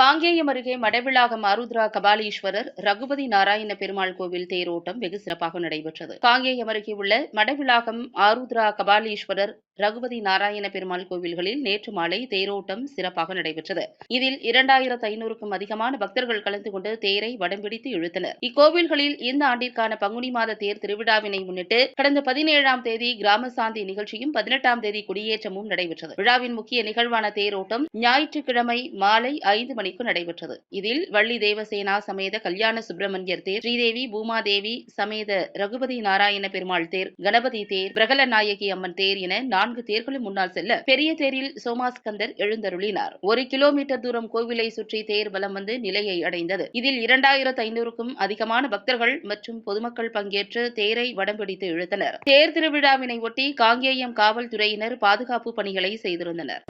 காங்கேயம் அருகே மடவிளாகம் ஆருத்ரா கபாலீஸ்வரர் ரகுபதி நாராயண பெருமாள் கோவில் தேரோட்டம் வெகு சிறப்பாக நடைபெற்றது. காங்கேயம் அருகே உள்ள மடவிளாகம் ஆருத்ரா கபாலீஸ்வரர் ரகுபதி நாராயண பெருமாள் கோவில்களில் நேற்று மாலை தேரோட்டம் சிறப்பாக நடைபெற்றது. இதில் 2500க்கும் அதிகமான பக்தர்கள் கலந்து கொண்டு தேரை வடம் பிடித்து இழுத்தனர். இக்கோவில்களில் இந்த ஆண்டிற்கான பங்குனி மாத தேர் திருவிழாவினை முன்னிட்டு கடந்த 17ஆம் தேதி கிராம சாந்தி நிகழ்ச்சியும் 18ஆம் தேதி கொடியேற்றமும் நடைபெற்றது. விழாவின் முக்கிய நிகழ்வான தேரோட்டம் ஞாயிற்றுக்கிழமை மாலை 5 மணிக்கு நடைபெற்றது. இதில் வள்ளி தேவசேனா சமேத கல்யாண சுப்பிரமணியர் தேர், ஸ்ரீதேவி பூமாதேவி சமேத ரகுபதி நாராயண பெருமாள் தேர், கணபதி தேர், பிரகல நாயகி அம்மன் தேர் என 4 தேர்களும் முன்னால் செல்ல பெரிய தேரில் சோமாஸ்கந்தர் எழுந்தருளினார். 1 கிலோமீட்டர் தூரம் கோவிலை சுற்றி தேர் வலம் வந்து நிலையை அடைந்தது. இதில் 2500க்கும் அதிகமான பக்தர்கள் மற்றும் பொதுமக்கள் பங்கேற்று தேரை வடம் பிடித்து இழுத்தனர். தேர் திருவிழாவினை ஒட்டி காங்கேயம் காவல்துறையினர் பாதுகாப்பு பணிகளை செய்திருந்தனர்.